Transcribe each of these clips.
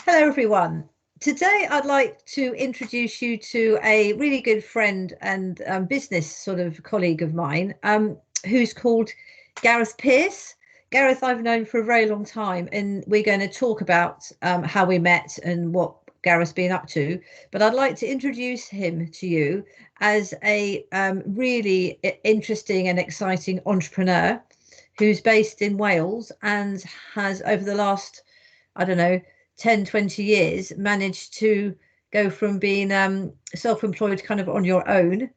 Hello, everyone. Today, I'd like to introduce you to a really good friend and business sort of colleague of mine, who's called Gareth Pearce. Gareth, I've known for a very long time, and we're going to talk about how we met and what Gareth's been up to. But I'd like to introduce him to you as a really interesting and exciting entrepreneur who's based in Wales and has, over the last, I don't know, 10, 20 years, managed to go from being self-employed kind of on your own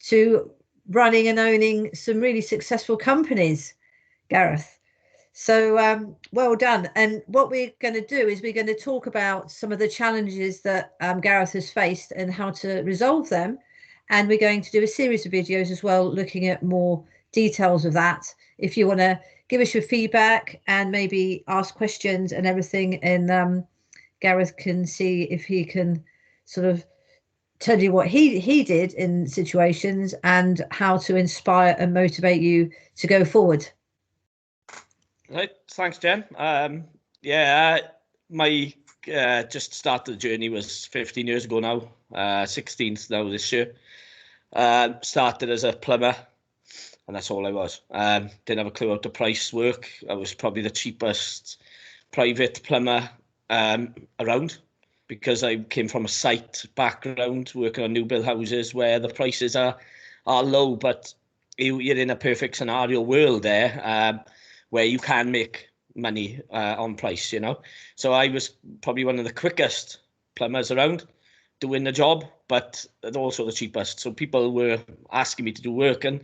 to running and owning some really successful companies, Gareth. So well done. And what we're going to do is we're going to talk about some of the challenges that Gareth has faced and how to resolve them. And we're going to do a series of videos as well, looking at more details of that. If you want to give us your feedback and maybe ask questions and everything, and Gareth can see if he can sort of tell you what he did in situations and how to inspire and motivate you to go forward. Right, thanks, Jen. My just started the journey was 15 years ago now, 16th now this year. Started as a plumber, and that's all I was. Didn't have a clue how to price work. I was probably the cheapest private plumber around, because I came from a site background, working on new build houses where the prices are low, but you're in a perfect scenario world there, where you can make money on price, you know. So I was probably one of the quickest plumbers around doing the job, but also the cheapest. So people were asking me to do work, and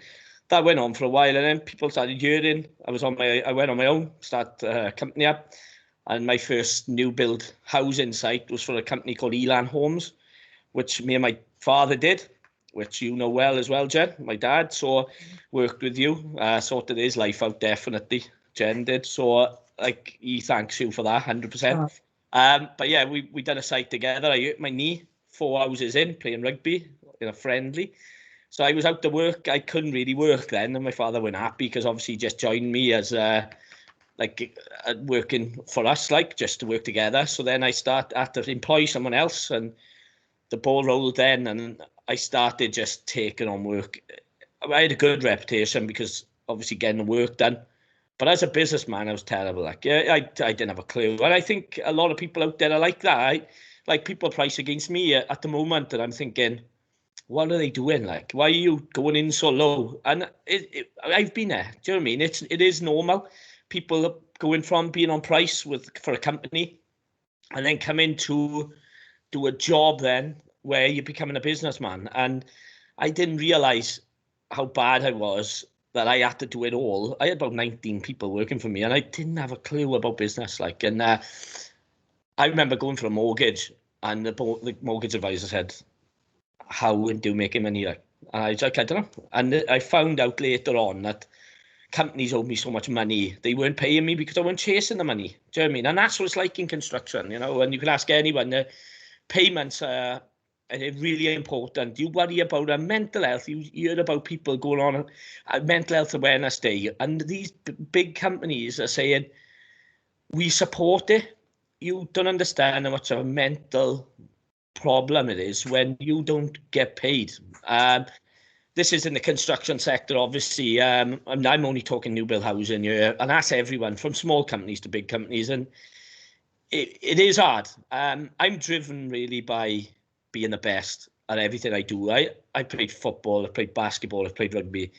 that went on for a while. And then people started hearing I went on my own, start a company up. And my first new build housing site was for a company called Elan Homes, which me and my father did, which you know well as well, Jen, my dad. So worked with you, sorted his life out, definitely, Jen did. So like, he thanks you for that, 100%. But yeah, we done a site together. I hurt my knee 4 houses in, playing rugby in a friendly. So I was out to work. I couldn't really work then, and my father wasn't happy, because obviously he just joined me as working for us, like, just to work together. So then I had to employ someone else, and the ball rolled then, and I started just taking on work. I had a good reputation because obviously getting the work done, but as a businessman I was terrible. Like, yeah, I didn't have a clue. And I think a lot of people out there are like that. Like, people price against me at the moment, and I'm thinking, what are they doing? Like, why are you going in so low? And I've been there. Do you know what I mean? It is normal. People going from being on price for a company, and then come in to do a job then where you're becoming a businessman. And I didn't realize how bad I was, that I had to do it all. I had about 19 people working for me, and I didn't have a clue about business. Like, and I remember going for a mortgage, and the mortgage advisor said, "How do you make money?" Like, and I was like, "I don't know." And I found out later on that companies owed me so much money. They weren't paying me because I wasn't chasing the money. Do you know what I mean? And that's what it's like in construction, you know. And you can ask anyone, the payments are really important. You worry about mental health. You hear about people going on a mental health awareness day, and these big companies are saying, we support it. You don't understand how much of a mental problem it is when you don't get paid. This is in the construction sector, obviously. I'm only talking new build housing here, and that's everyone from small companies to big companies. And it is hard. I'm driven really by being the best at everything I do. I played football, I played basketball, I played rugby.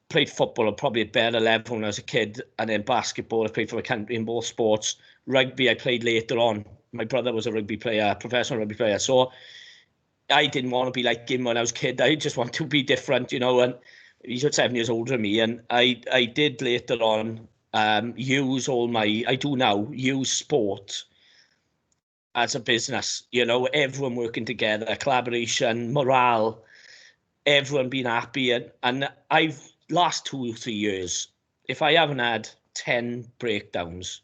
Played football at probably a better level when I was a kid, and then basketball, I played for a country in both sports. Rugby, I played later on. My brother was a rugby player, professional rugby player. So I didn't want to be like him when I was a kid. I just want to be different, you know. And he's 7 years older than me, and I did later on use sport as a business, you know, everyone working together, collaboration, morale, everyone being happy. And I've last 2 or 3 years, if I haven't had 10 breakdowns,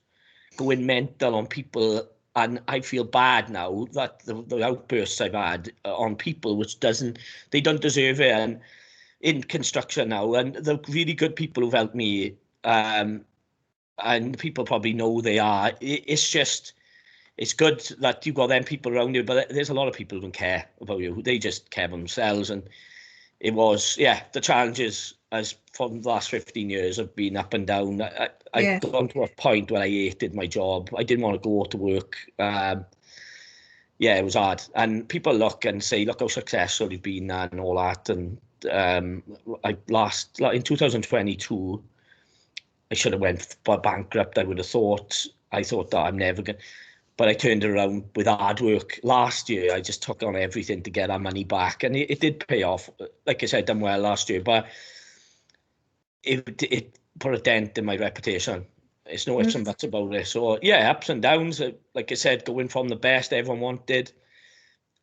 going mental on people, and I feel bad now that the outbursts I've had on people, which they don't deserve it, and in construction now, and the really good people who've helped me, and people probably know they are. It's just, it's good that you've got them people around you, but there's a lot of people who don't care about you. They just care about themselves. And it was, the challenges as from the last 15 years have been up and down. I got to a point where I hated my job. I didn't want to go to work. It was hard. And people look and say, look how successful you've been and all that. And in 2022, I should have went bankrupt, I would have thought. I thought that I'm never going to. But I turned around with hard work. Last year, I just took on everything to get our money back. And it did pay off. Like I said, done well last year. But it put a dent in my reputation. It's no ifs and buts about it. So, ups and downs. Like I said, going from the best everyone wanted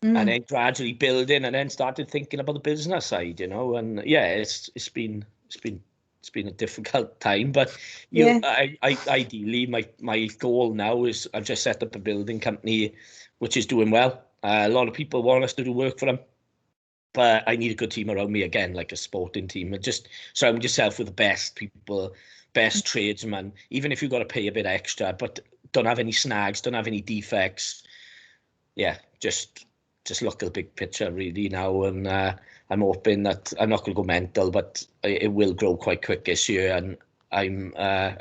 and then gradually building and then started thinking about the business side, And, it's been a difficult time, but ideally my goal now is I've just set up a building company which is doing well. A lot of people want us to do work for them, but I need a good team around me, again, like a sporting team, and just surround yourself with the best people, best tradesmen, even if you've got to pay a bit extra, but don't have any snags, don't have any defects. Just look at the big picture really now, and I'm hoping that I'm not going to go mental, but it will grow quite quick this year, and I'm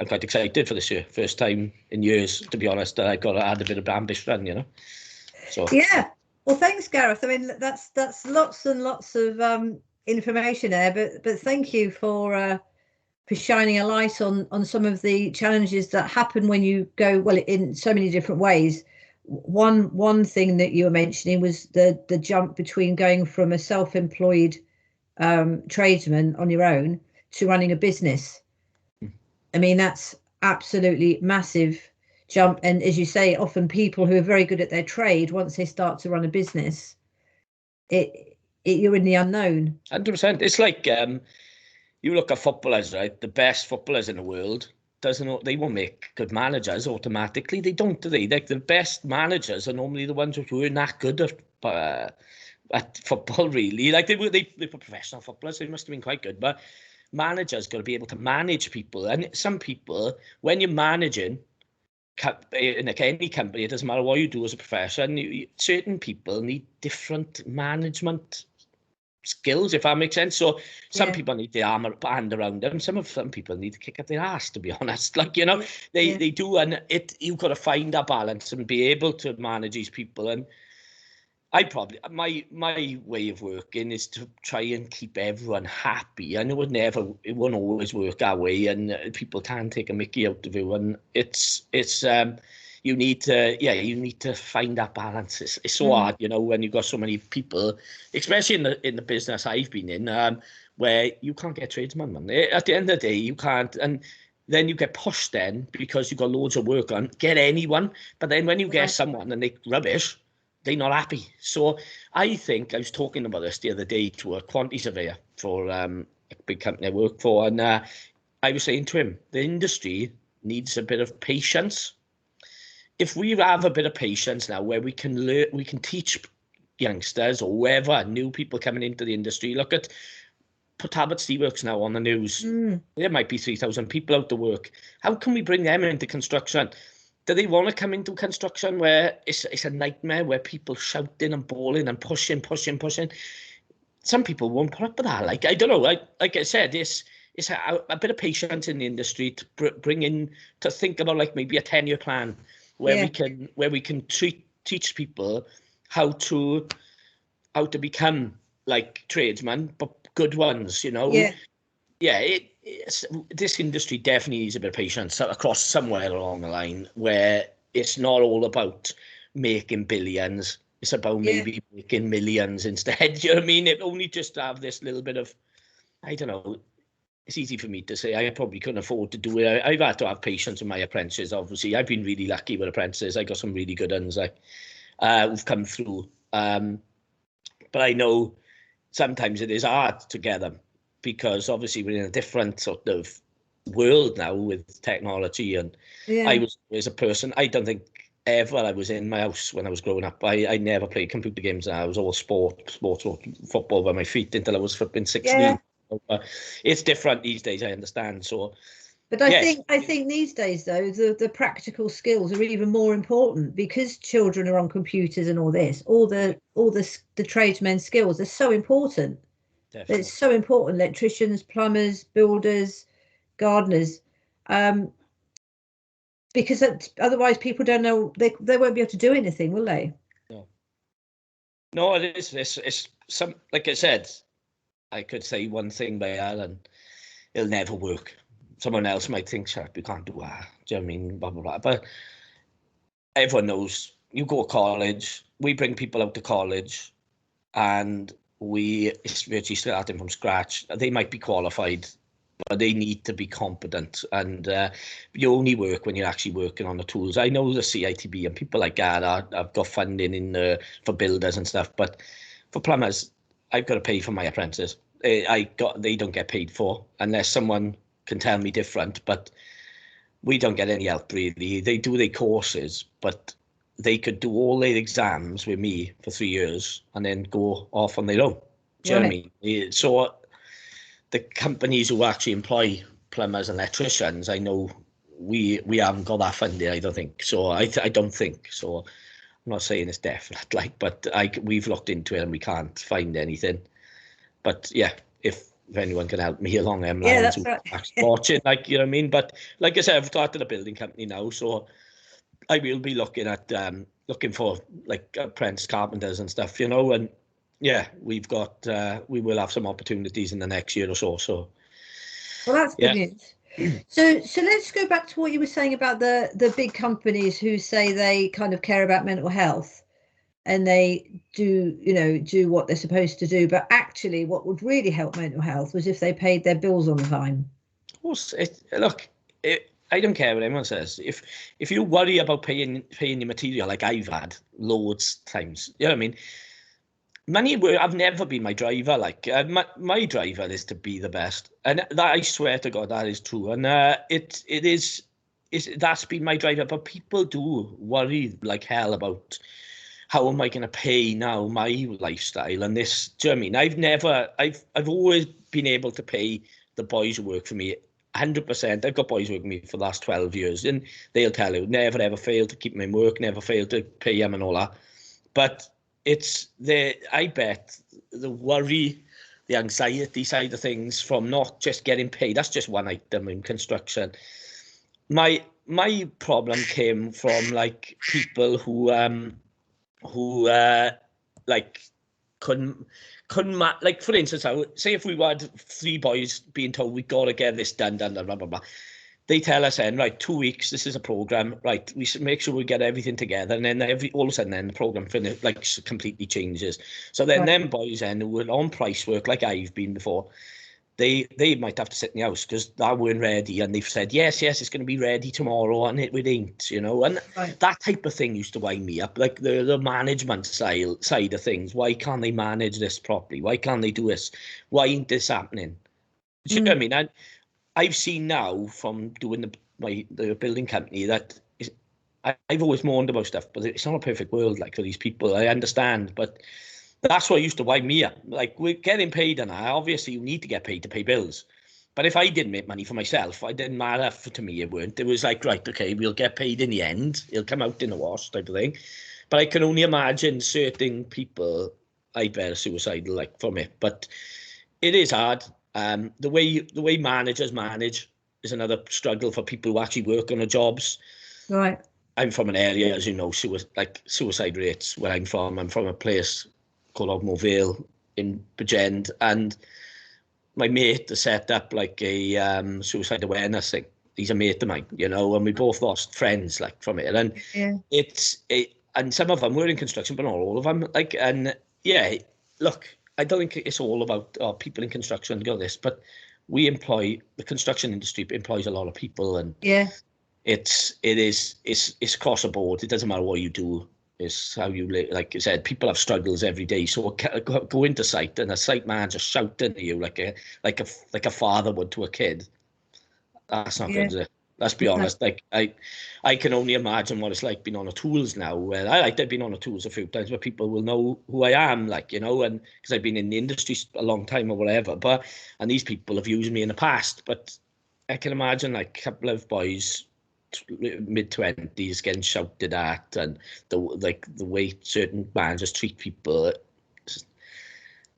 quite excited for this year. First time in years, to be honest, that I got to add a bit of ambition, So well, thanks, Gareth. I mean, that's lots and lots of information there, but thank you for shining a light on some of the challenges that happen when you go in so many different ways. One thing that you were mentioning was the jump between going from a self-employed tradesman on your own to running a business. I mean, that's absolutely massive jump. And as you say, often people who are very good at their trade, once they start to run a business, you're in the unknown. 100%. It's like you look at footballers, right? The best footballers in the world. They won't make good managers automatically. They don't, do they? Like the best managers are normally the ones who aren't that good at football, really. Like they were professional footballers, so they must have been quite good. But managers got to be able to manage people. And some people, when you're managing in any company, it doesn't matter what you do as a profession, certain people need different management skills, if that makes sense. So some people need the hand around them. Some people need to kick up their ass, to be honest. Like, they do, and you've got to find that balance and be able to manage these people. And my way of working is to try and keep everyone happy. And it won't always work that way, and people can take a mickey out of you. And it's you need to find that balance. It's so hard, when you've got so many people, especially in the business I've been in, where you can't get tradesmen, man. At the end of the day, you can't, and then you get pushed then because you've got loads of work on, get anyone. But then when you get someone and they rubbish, they're not happy. So I think I was talking about this the other day to a quantity surveyor for a big company I work for, and I was saying to him, the industry needs a bit of patience. If we have a bit of patience now, where we can learn, we can teach youngsters or whoever, new people coming into the industry. Look at Port Talbot Steelworks now on the news. There might be 3,000 people out to work. How can we bring them into construction? Do they want to come into construction where it's a nightmare, where people shouting and bawling and pushing? Some people won't put up with that. Like, I don't know. Like I said, it's a bit of patience in the industry to bring in, to think about like maybe a 10-year plan where we can teach people how to become like tradesmen, but good ones, this industry definitely needs a bit of patience across somewhere along the line, where it's not all about making billions. It's about maybe making millions instead. You know what I mean? It only just have this little bit of, I don't know. It's easy for me to say. I probably couldn't afford to do it. I've had to have patience with my apprentices, obviously. I've been really lucky with apprentices. I got some really good ones who've come through. But I know sometimes it is hard to get them, because obviously we're in a different sort of world now with technology. And I was as a person, I don't think ever I was in my house when I was growing up. I never played computer games. I was all sports or football by my feet until I was flipping 16. It's different these days, I understand. So But I think these days, though, the practical skills are even more important because children are on computers and all this. All the tradesmen's skills are so important. Definitely. It's so important. Electricians, plumbers, builders, gardeners, because otherwise people don't know, they won't be able to do anything, will they? No, it is. It's some, like I said, I could say one thing by Alan, it'll never work. Someone else might think, sure, we can't do that. Do you know what I mean? Blah, blah, blah. But everyone knows, you go to college, we bring people out to college, and it's virtually starting from scratch. They might be qualified, but they need to be competent. And you only work when you're actually working on the tools. I know the CITB and people like that have got funding for builders and stuff, but for plumbers, I've got to pay for my apprentices. They don't get paid for unless someone can tell me different, but we don't get any help really. They do their courses, but they could do all their exams with me for 3 years and then go off on their own. Do you know what I mean? So the companies who actually employ plumbers and electricians, I know we haven't got that funding, I don't think. So I don't think. So I'm not saying it's definite, but we've looked into it and we can't find anything. But yeah, if anyone can help me along them lines, that's right. Watching, you know what I mean? But like I said, I've started a building company now, so I will be looking for like apprentice carpenters and stuff, you know, and yeah, we will have some opportunities in the next year or so. So well, that's good news. So let's go back to what you were saying about the big companies who say they kind of care about mental health and they do what they're supposed to do, but actually what would really help mental health was if they paid their bills on time. Of course, I don't care what anyone says. If you worry about paying your material, like I've had loads times, you know what I mean? I've never been my driver. My driver is to be the best, and that, I swear to God, that is true. And that's been my driver. But people do worry like hell about how am I going to pay now my lifestyle and this. Do you know what I mean? I've always been able to pay the boys who work for me 100%. I've got boys working with me for the last 12 years, and they'll tell you never ever failed to keep them in work, never failed to pay them and all that. But I bet the worry, the anxiety side of things from not just getting paid, that's just one item in construction. My problem came from like people who couldn't like, for instance, I would say if we had 3 boys being told we got to get this done, blah blah blah, they tell us then, right, 2 weeks, this is a program, right, we should make sure we get everything together, and then all of a sudden then the program completely changes. So then them boys then who were on price work like I've been before, they might have to sit in the house because they weren't ready, and they've said yes it's going to be ready tomorrow, and it ain't, you know. And that type of thing used to wind me up, like the management side of things. Why can't they manage this properly? Why can't they do this? Why ain't this happening? Do you know what I mean? And I've seen now from doing the building company that I've always mourned about stuff, but it's not a perfect world like for these people. I understand, but that's what used to wind me up. Like, we're getting paid, and obviously you need to get paid to pay bills. But if I didn't make money for myself, it didn't matter to me. It weren't. It was like, right, okay, we'll get paid in the end. It'll come out in the wash type of thing. But I can only imagine certain people, I bet, are suicidal like from it. But it is hard. The way managers manage is another struggle for people who actually work on the jobs. Right. I'm from an area, as you know, suicide rates where I'm from. I'm from a place called Ogmore Vale in Bridgend, and my mate has set up like a suicide awareness thing. He's a mate of mine, you know, and we both lost friends like from it. And and some of them were in construction, but not all of them. Look, I don't think it's all about people in construction got this, but the construction industry employs a lot of people, and it's across the board. It doesn't matter what you do. It's how you live. Like you said, people have struggles every day. So go into site and a site manager shouting at you like a father would to a kid. That's not good, is it? Let's be honest. Like I can only imagine what it's like being on the tools now. Where I've been on the tools a few times, where people will know who I am, like, you know, and because I've been in the industry a long time or whatever. And these people have used me in the past, but I can imagine like a couple of boys, mid-20s, getting shouted at, and the way certain managers treat people.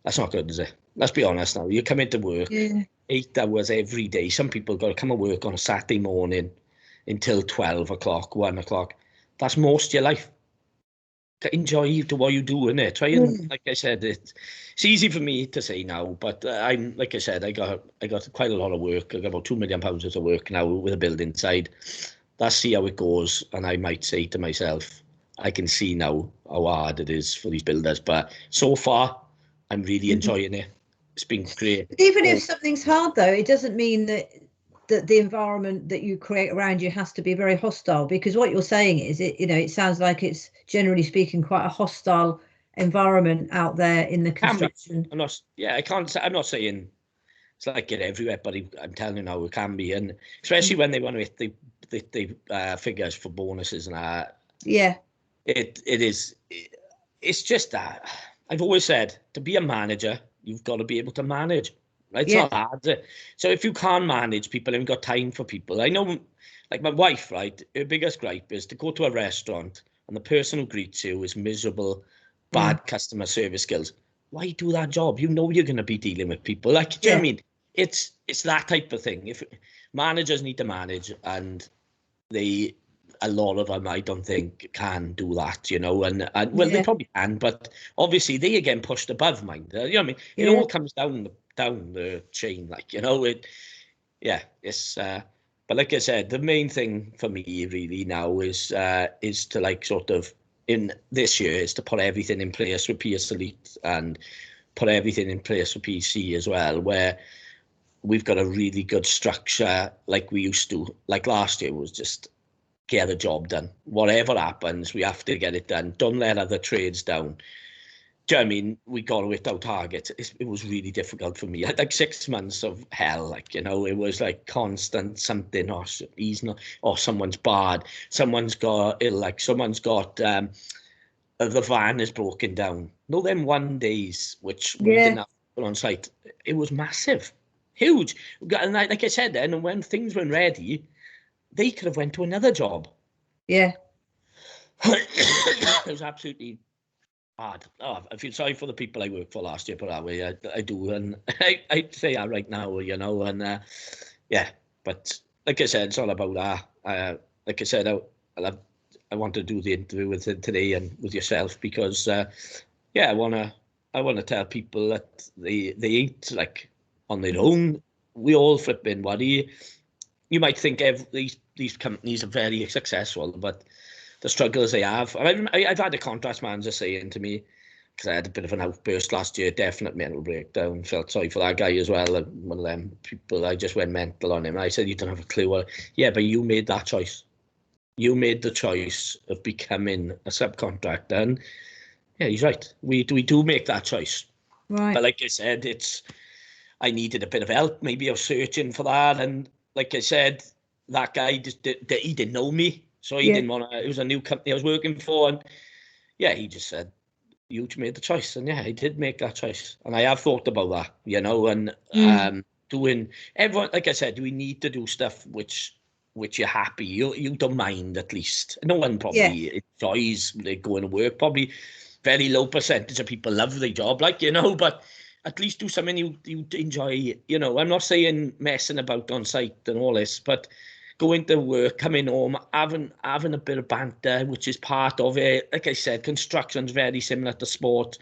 That's not good, is it? Let's be honest now. You come into work Yeah. 8 hours every day. Some people got to come and work on a Saturday morning until 12 o'clock, 1 o'clock. That's most of your life. Enjoy what you do in it. Try and, like I said, it's easy for me to say now, but I'm, like I said, I got quite a lot of work. I got about £2 million worth of work now with a building side. Let's see how it goes. And I might say to myself, I can see now how hard it is for these builders, but so far I'm really enjoying it. It's been great. But even if something's hard, though, it doesn't mean that the environment that you create around you has to be very hostile. Because what you're saying is, it sounds like it's generally speaking quite a hostile environment out there in the construction. I'm not. Yeah, I can't. I'm not saying it's like it everywhere, but I'm telling you now, it can be, and especially when they want to hit the figures for bonuses and that. Yeah. It is. It's just that I've always said, to be a manager, you've got to be able to manage. It's Yeah. not hard. So if you can't manage people, haven't got time for people. I know, like my wife, right? Her biggest gripe is to go to a restaurant and the person who greets you is miserable, bad customer service skills. Why do that job? You know you're going to be dealing with people. Like, do you know what I mean? It's that type of thing. If managers need to manage, and a lot of them, I don't think, can do that, and well, they probably can, but obviously they again pushed above mind. You know what I mean? It all comes down the chain, like, it's but like I said, the main thing for me really now is to, like, sort of in this year is to put everything in place with Pearce Elite and put everything in place for PC as well, where we've got a really good structure like we used to. Like last year was just get the job done. Whatever happens, we have to get it done. Don't let other trades down. Do you know what I mean? We got to hit our targets. It was really difficult for me. I had like 6 months of hell. Like, it was like constant something, or he's not, or someone's bad. Someone's got ill, like someone's got, the van is broken down. No, them 1 days, which we didn't have on site, it was massive, huge. And like I said then, and when things weren't ready, they could have went to another job. Yeah. It was absolutely hard. Oh, I feel sorry for the people I worked for last year, put that way. I do, and I say that right now, and yeah. But like I said, it's all about that. Like I said, I want to do the interview with today and with yourself because, yeah, I wanna tell people that they ain't like on their own. We all flipping worry. You might think these companies are very successful, but the struggles they have. I've had a contract manager saying to me, because I had a bit of an outburst last year, definite mental breakdown. Felt sorry for that guy as well. One of them people, I just went mental on him. I said, you don't have a clue. Yeah, but you made that choice. You made the choice of becoming a subcontractor. And yeah, he's right. We do make that choice. Right. But like I said, I needed a bit of help. Maybe I was searching for that. And like I said, that guy he didn't know me. So he didn't want to, it was a new company I was working for. And yeah, he just said, you made the choice. And yeah, I did make that choice. And I have thought about that, and doing everyone, like I said, we need to do stuff which you're happy. You don't mind, at least. No one probably enjoys going to work. Probably very low percentage of people love their job, but at least do something you enjoy. I'm not saying messing about on site and all this, but going to work, coming home, having a bit of banter, which is part of it. Like I said, construction's very similar to sport.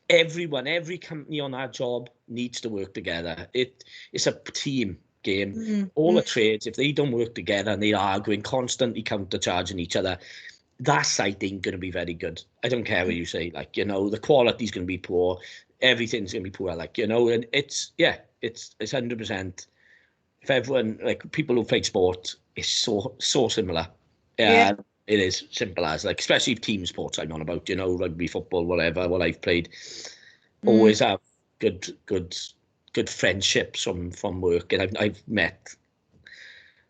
Every company on our job needs to work together. It's a team game. All the trades, if they don't work together and they're arguing, constantly countercharging each other, that site ain't going to be very good. I don't care what you say. The quality's going to be poor. Everything's going to be poor. And it's 100%. If everyone, like people who play sport, is so similar. It is simple as, like, especially team sports I'm on about, rugby, football, whatever, what I've played. Always have good friendships from work, and I've met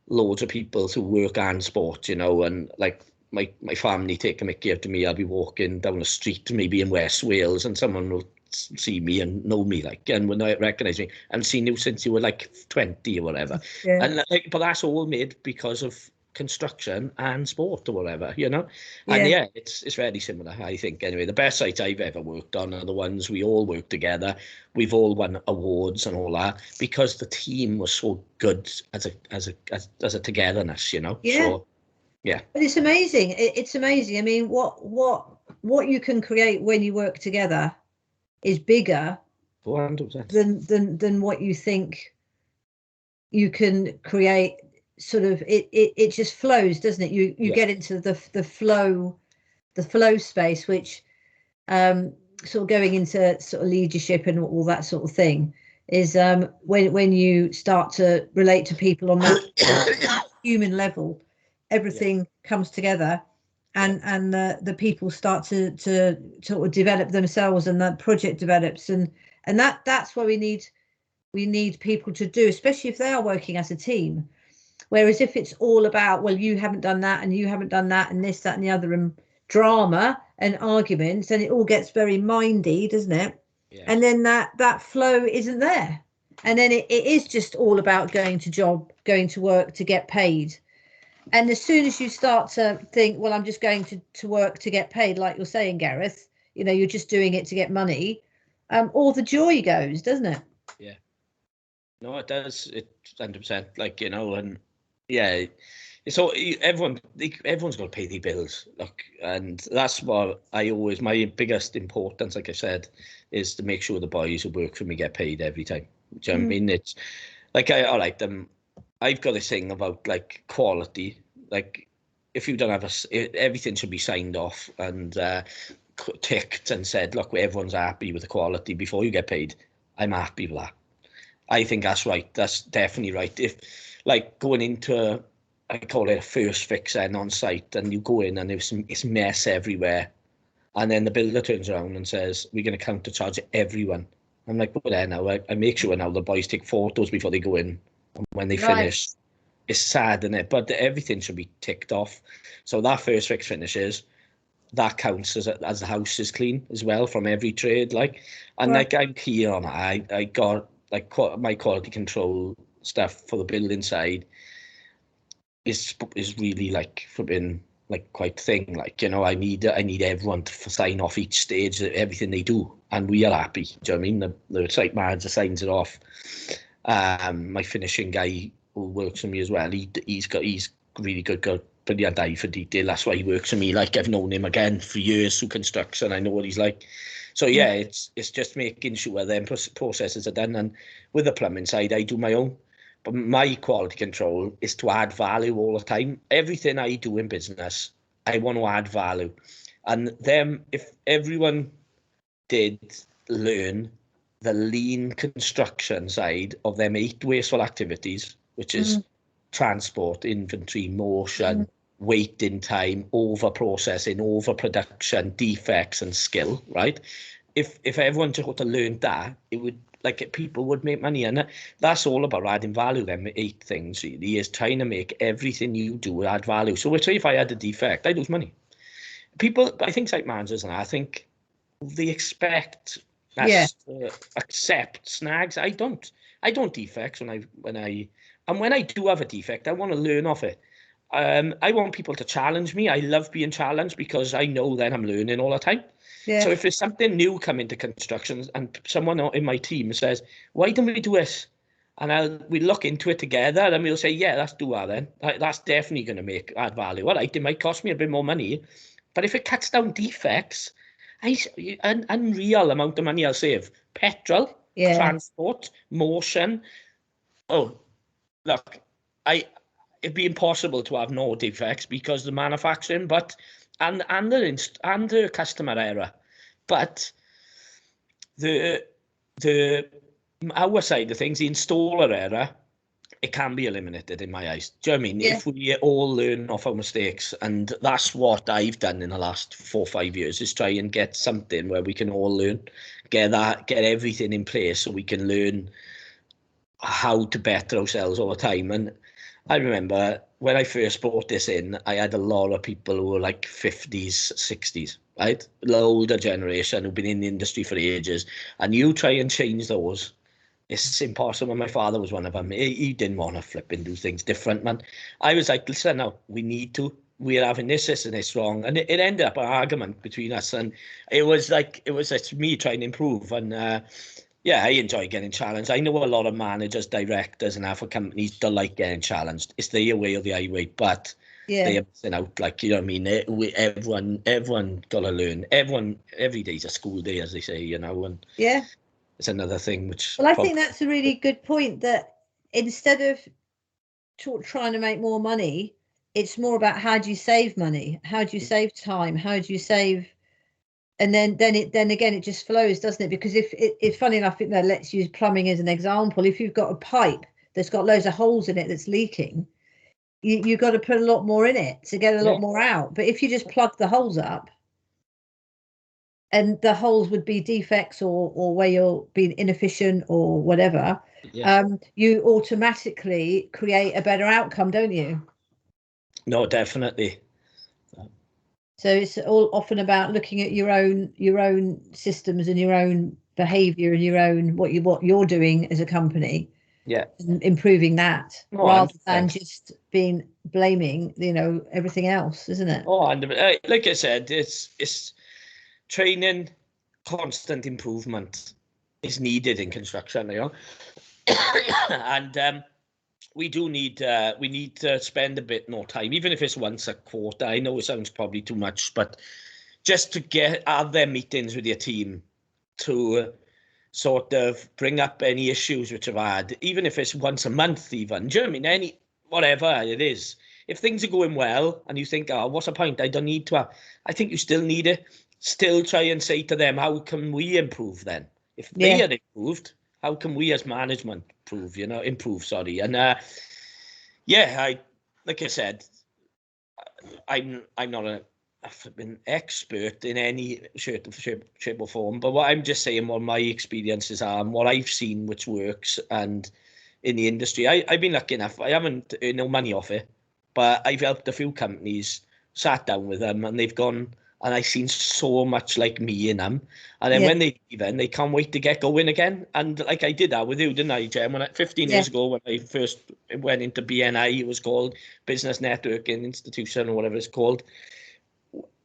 loads of people through work and sport, and like my family take a mickey out of me. I'll be walking down the street, maybe in West Wales, and someone will see me and know me, like, and would not recognise me, and seen you since you were like 20 or whatever. Yeah. And like, but that's all made because of construction and sport or whatever, you know. And Yeah. yeah, it's very similar, I think. Anyway, the best sites I've ever worked on are the ones we all work together. We've all won awards and all that because the team was so good as a togetherness, you know. Yeah. So yeah. But it's amazing. It's amazing. I mean, what you can create when you work together is bigger 400%. than what you think you can create. Sort of it just flows, doesn't it? You Yeah. get into the flow space, which sort of going into sort of leadership and all that sort of thing is when you start to relate to people on that human level, everything comes together, and the people start to sort of develop themselves, and that project develops, and that's what we need people to do, especially if they are working as a team. Whereas if it's all about, well, you haven't done that and you haven't done that and this, that and the other, and drama and arguments, and it all gets very mindy, doesn't it? Yeah. And then that flow isn't there. And then it is just all about going to work to get paid. And as soon as you start to think, well, I'm just going to work to get paid, like you're saying, Gareth, you know, you're just doing it to get money, all the joy goes, doesn't it? Yeah. No, it does. It's 100%. Like, you know, and yeah, so everyone's got to pay their bills. Look, and that's what my biggest importance, like I said, is to make sure the boys who work for me get paid every time. Do you know what I mean? It's like I like them. I've got this thing about like quality. Like if you don't have everything should be signed off and ticked and said, look, everyone's happy with the quality before you get paid. I'm happy with that. I think that's right. That's definitely right. If like going into, I call it a first fix then on site, and you go in and it's mess everywhere, and then the builder turns around and says, we're going to counter charge everyone. I'm like, well, there now. I make sure now the boys take photos before they go in, and when they finish, it's sad, isn't it? But everything should be ticked off. So that first fix finishes, that counts as the house is clean as well from every trade. Like, and like I'm keen on it. I got like my quality control stuff for the building side is really like been like quite thing. Like, you know, I need everyone to sign off each stage of everything they do, and we are happy. Do you know what I mean? The site manager signs it off. My finishing guy who works for me as well, he's really good, got brilliant eye for detail. That's why he works for me. Like, I've known him again for years through construction. I know what he's like. So yeah, it's just making sure them processes are done. And with the plumbing side, I do my own. But my quality control is to add value all the time. Everything I do in business, I want to add value. And then if everyone did learn the lean construction side of them 8 wasteful activities, which is transport, inventory, motion, waiting time, over processing, over production, defects, and skill, right? If everyone just to learn that, it would, like, people would make money. And that's all about adding value. Them 8 things really is trying to make everything you do add value. So let's say if I had a defect, I lose money. People, I think site managers, and I think they expect us to accept snags. I don't defects when I do have a defect, I want to learn off it. I want people to challenge me. I love being challenged because I know then I'm learning all the time. So if there's something new coming to construction and someone in my team says, why don't we do this? And we look into it together and we'll say, yeah, let's do that then. That's definitely going to add value. All right, it might cost me a bit more money, but if it cuts down defects, an unreal amount of money I'll save. Petrol, transport, motion. Oh, look, it'd be impossible to have no defects because the manufacturing, but and the customer error, but the our side of things, the installer error, it can be eliminated in my eyes. Do you know what I mean? If we all learn off our mistakes, and that's what I've done in the last 4 or 5 years, is try and get something where we can all learn, get everything in place so we can learn how to better ourselves all the time. And I remember when I first brought this in, I had a lot of people who were like 50s, 60s, right? The older generation who've been in the industry for ages. And you try and change those, it's impossible. My father was one of them. He didn't want to flip and do things different, man. I was like, listen, now, we need to. We're having this and this wrong. And it ended up an argument between us. And it was it's me trying to improve. And yeah, I enjoy getting challenged. I know a lot of managers, directors, and other companies don't like getting challenged. It's their way or the highway, but they are missing out. Like, you know what I mean? Everyone got to learn. Every day's a school day, as they say, you know. And yeah, it's another thing which. well, I think that's a really good point. That instead of trying to make more money, it's more about how do you save money? How do you save time? How do you save? And then again, it just flows, doesn't it? Because if funny enough, let's use plumbing as an example. If you've got a pipe that's got loads of holes in it that's leaking, you've got to put a lot more in it to get a lot more out. But if you just plug the holes up, and the holes would be defects or where you're being inefficient or whatever, you automatically create a better outcome, don't you? No, definitely. So it's all often about looking at your own systems and your own behavior and your own what you're doing as a company. Yeah. And improving that rather than just blaming, everything else, isn't it? Oh, and like I said, it's training, constant improvement is needed in construction, you know. And we need to spend a bit more time, even if it's once a quarter. I know it sounds probably too much, but just to have their meetings with your team to sort of bring up any issues which I've had, even if it's once a month, even. Do you know what I mean? Whatever it is. If things are going well and you think, oh, what's the point? I don't need to. I think you still need it. Still try and say to them, how can we improve then? If they are improved, how can we as management improve, sorry. And like I said, I'm not an expert in any shape or form, but what I'm just saying, what my experiences are and what I've seen which works, and in the industry, I've been lucky enough. I haven't earned no money off it, but I've helped a few companies, sat down with them, and they've gone, and I've seen so much like me in them. And then when they leave, they can't wait to get going again. And like I did that with you, didn't I, Jem? 15 years ago, when I first went into BNI, it was called Business Networking Institution or whatever it's called.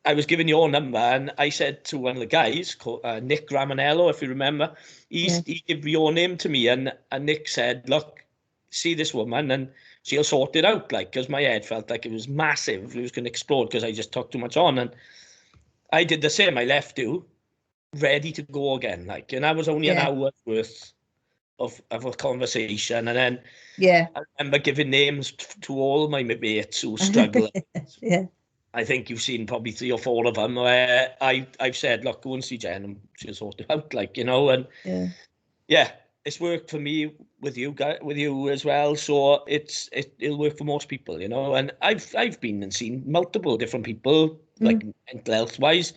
I was given your number, and I said to one of the guys, called Nick Ramonello, if you remember, he gave your name to me, and Nick said, look, see this woman, and she'll sort it out, like, because my head felt like it was massive. It was going to explode because I just took too much on. And I did the same. I left you ready to go again, like, and I was only an hour's worth of a conversation. And then I remember giving names to all my mates who struggle. I think you've seen probably 3 or 4 of them where I've said, look, go and see Jen and she'll sort it out, like, and it's worked for me with you as well. So it'll work for most people, and I've been and seen multiple different people, like mental health wise,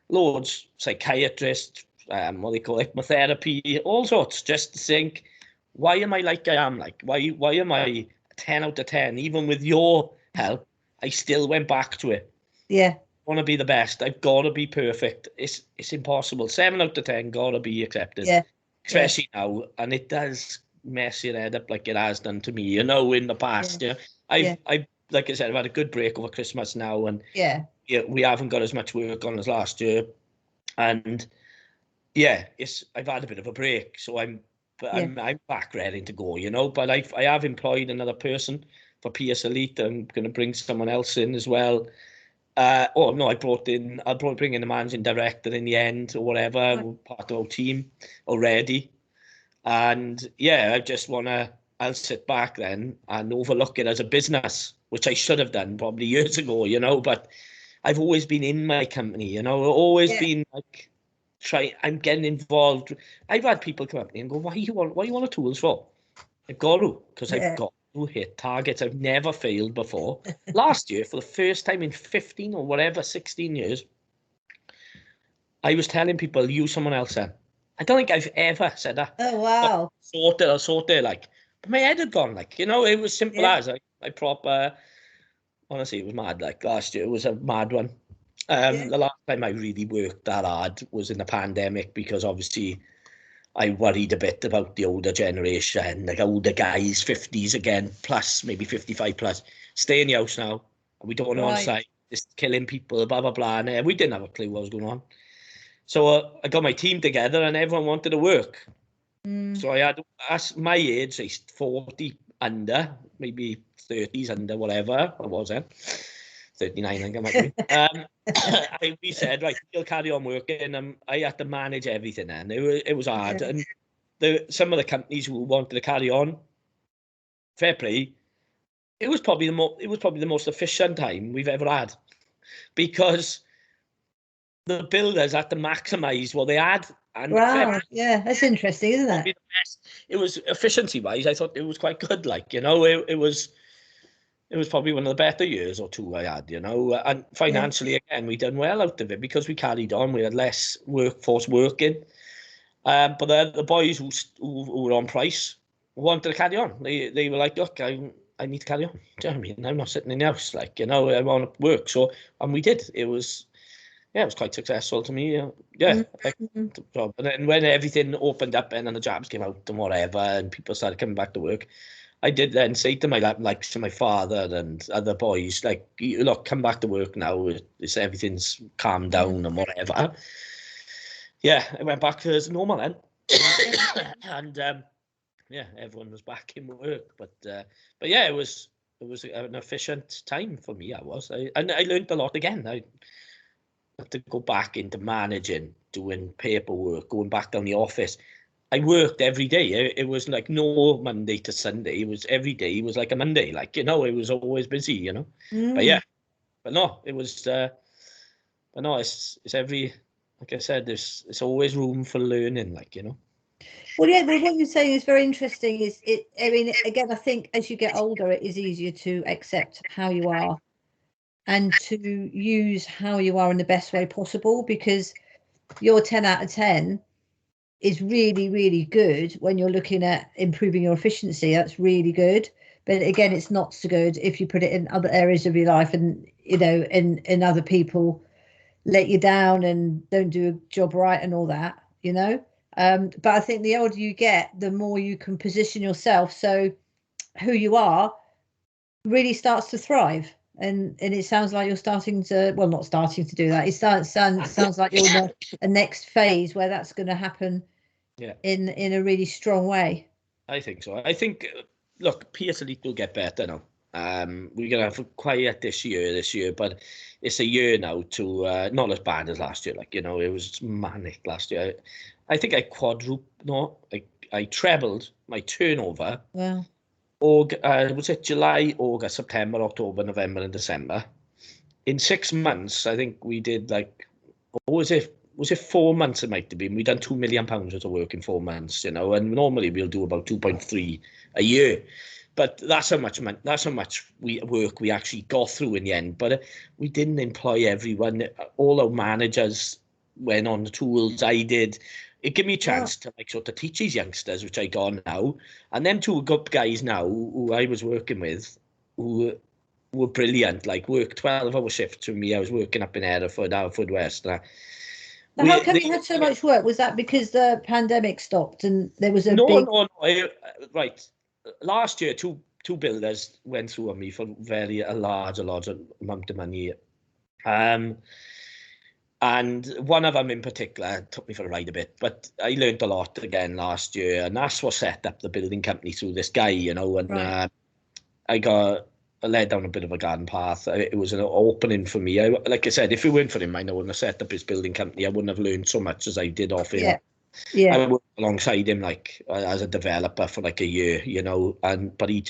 loads, psychiatrists, what they call hypnotherapy, all sorts, just to think, why am I like I am? Like, why am I 10 out of 10? Even with your help, I still went back to it. I want to be the best. I've got to be perfect. It's impossible. 7 out of 10 got to be accepted. Especially now, and it does mess your head up like it has done to me, in the past. I've like I said, I've had a good break over Christmas now, and we haven't got as much work on as last year, and I've had a bit of a break, so I'm back ready to go, but I have employed another person for Pearce Elite. I'm going to bring someone else in as well. I'll bring in a managing director in the end or whatever, part of our team already. And I just I'll sit back then and overlook it as a business, which I should have done probably years ago, but I've always been in my company, always been like, I'm getting involved. I've had people come up to me and go, what you want the tools for? I've got to, because I've got to hit targets. I've never failed before. Last year, for the first time in 15 or whatever, 16 years, I was telling people, use someone else then. I don't think I've ever said that. Oh, wow. I'll sort it, like. my head had gone, like, you know, it was simple Yeah. as I proper, honestly, it was mad. Like last year, it was a mad one. Yeah. The last time I really worked that hard was in the pandemic because obviously I worried a bit about the older generation, like older guys, 50s again, plus maybe 55 plus, stay in the house now. We don't want to on Right. site, just killing people, blah, blah, blah. And we didn't have a clue what was going on. So I got my team together and everyone wanted to work. Mm. So I had, as my age, 40 under, maybe 30s under, whatever I was then. 39, I think I might be. We said, right, you'll carry on working. I had to manage everything then. It was hard. Yeah. And some of the companies who wanted to carry on, fair play, it was probably the most efficient time we've ever had, because the builders had to maximise what they had. And fair Wow. play, Yeah, that's interesting, isn't probably it? the best. It was efficiency wise, I thought it was quite good. Like, you know, it was probably one of the better years or two I had, you know, and Yeah. financially again we done well out of it because we carried on. We had less workforce working, but the boys who were on price wanted to carry on. They were like, look, I need to carry on. Do you know what I mean? I'm not sitting in the house, like, you know, I want to work. So, and we did. It was quite successful to me. Yeah, like Mm-hmm. the job. And then when everything opened up and the jobs came out and whatever, and people started coming back to work, I did then say to my father and other boys, like, look, come back to work now. It's everything's calmed down and whatever. Yeah, I went back as normal then, and yeah, everyone was back in work. But yeah, it was an efficient time for me. And I learned a lot again. I had to go back into managing, doing paperwork, going back down the office. I worked every day. It was like no Monday to Sunday. It was every day. It was like a Monday. Like, you know, it was always busy, you know. But yeah, Mm. but no, it was. But no, it's every. Like I said, it's always room for learning. Like, you know. Well, yeah, well, what you're saying is very interesting. Is it? I mean, again, I think as you get older, it is easier to accept how you are and to use how you are in the best way possible, because your 10 out of 10 is really, really good when you're looking at improving your efficiency. That's really good. But again, it's not so good if you put it in other areas of your life and, you know, and other people let you down and don't do a job right and all that, you know. But I think the older you get, the more you can position yourself so who you are really starts to thrive. And it sounds like you're starting to, well, not starting to do that. It sounds like you're in a next phase where that's going to happen. Yeah, in a really strong way. I think so. I think, look, Pearce will get better now. We're gonna have a quiet this year, but it's a year now to not as bad as last year. Like, you know, it was manic last year. I think I I trebled my turnover. Well, Was it July, August, September, October, November, and December? In 6 months, I think we did like, what was it? Was it 4 months? It might have been. We done £2 million worth of work in 4 months, you know, and normally we'll do about 2.3 a year. But that's how much work we actually got through in the end. But we didn't employ everyone. All our managers went on the tools. I did. It gave me a well, chance to like sort of teach these youngsters, which I got now, and them two good guys now who I was working with, who were brilliant. Like, worked 12-hour shifts with me. I was working up in Hereford West. so how come you had so much work? Was that because the pandemic stopped and there was a big? No. Right. Last year, two builders went through on me for a large amount of money. And one of them in particular took me for a ride a bit, but I learned a lot again last year, and that's what set up the building company through this guy, you know. And Right. I got led down a bit of a garden path. It was an opening for me. Like I said, if it weren't for him, I wouldn't have set up his building company. I wouldn't have learned so much as I did off him. Yeah. Yeah. I worked alongside him like as a developer for like a year, you know, but he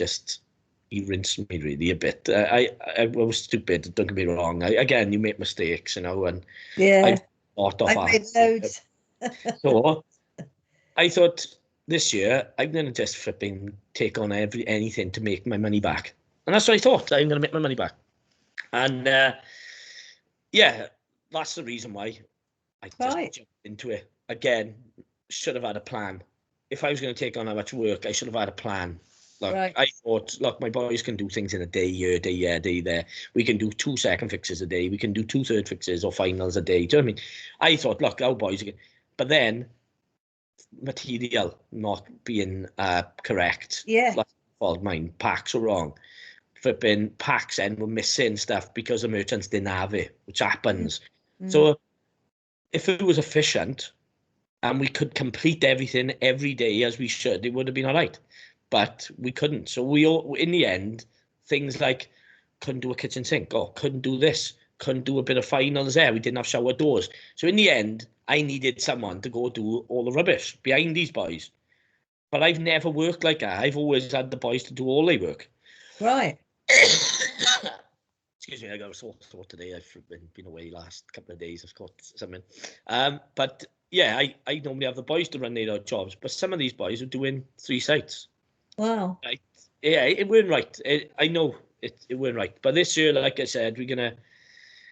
rinsed me really a bit. I was stupid. Don't get me wrong. Again, you make mistakes, you know, and Yeah. I've thought off I've our. made loads. So I thought this year I'm gonna just flipping take on anything to make my money back, and that's what I thought. I'm gonna make my money back, and yeah, that's the reason why I just Right. jumped into it. Again, should have had a plan. If I was going to take on that much work, I should have had a plan. Like Right. I thought, look, my boys can do things in a day here, day here, day there. We can do 2 second fixes a day. We can do 2 third fixes or finals a day. Do you know what I mean? I thought, look, our boys are good. But then material not being correct. Yeah. Like, fault mine. Packs were wrong. Flipping packs and were missing stuff because the merchants didn't have it, which happens. Mm. So if it was efficient and we could complete everything every day as we should, it would have been all right. But we couldn't. So we all, in the end, things like couldn't do a kitchen sink, or couldn't do this, couldn't do a bit of finals there. We didn't have shower doors. So in the end, I needed someone to go do all the rubbish behind these boys. But I've never worked like that. I've always had the boys to do all their work. Right. Excuse me, I got a sore throat today. I've been away last couple of days. I've got something. But yeah, I normally have the boys to run their odd jobs, but some of these boys are doing 3 sites. Wow. Yeah, it weren't right. I know it weren't right. But this year, like I said, we're gonna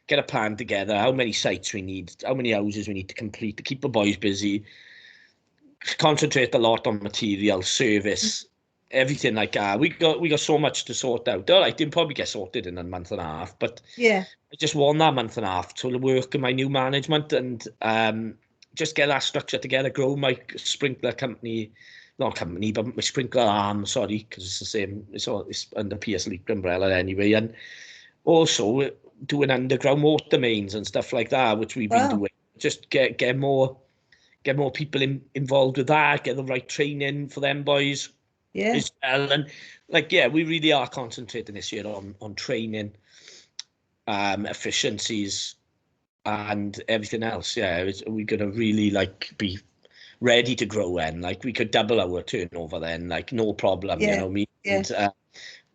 get a plan together. How many sites we need, how many houses we need to complete to keep the boys busy. Concentrate a lot on material, service, everything like that. We got so much to sort out. All right, it'll probably get sorted in a month and a half, but Yeah. I just want that month and a half to work in my new management and just get that structure together, grow my sprinkler company, not company, but my sprinkler arm, sorry, because it's the same, it's under Pearce leak umbrella anyway, and also doing underground water mains and stuff like that, which we've been doing. Just get more people involved with that, get the right training for them boys as well. And like, yeah, we really are concentrating this year on training, efficiencies and everything else. Yeah, we're gonna really like be ready to grow then. Like we could double our turnover then, like no problem, you know me. And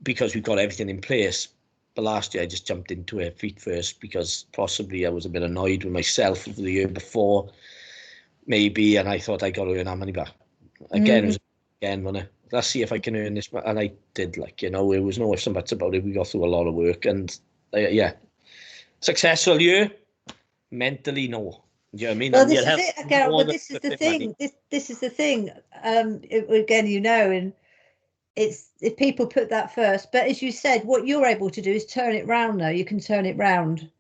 because we've got everything in place. But last year I just jumped into it feet first because possibly I was a bit annoyed with myself for the year before, maybe, and I thought I got to earn our money back. Again, it was let's see if I can earn this, and I did. Like, you know, it was no ifs and buts about it. We got through a lot of work, and yeah, successful year. Mentally, no. Do you know what I mean? Well, this is it, Gareth. Well, this is the thing. This is the thing. Again, you know, and it's if people put that first. But as you said, what you're able to do is turn it round. Now you can turn it round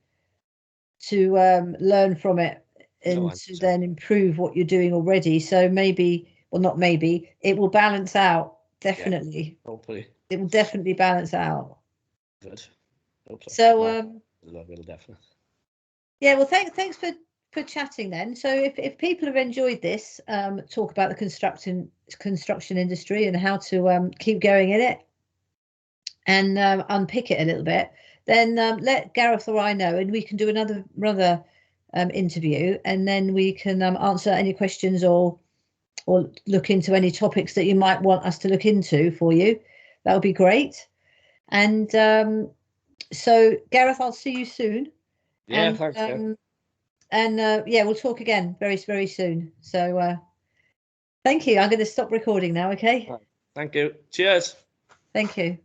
to learn from it and to then improve what you're doing already. So maybe, well, not maybe, it will balance out. Definitely. Yeah, hopefully. It will definitely balance out. Good. Hope so. So it'll definitely. Yeah, well, thanks for chatting then. So if people have enjoyed this talk about the construction industry and how to keep going in it and unpick it a little bit, then let Gareth or I know, and we can do another interview, and then we can answer any questions or look into any topics that you might want us to look into for you. That would be great. And so Gareth, I'll see you soon. Yeah, thanks. And yeah, we'll talk again very, very soon. So thank you. I'm going to stop recording now, okay? Thank you. Cheers. Thank you.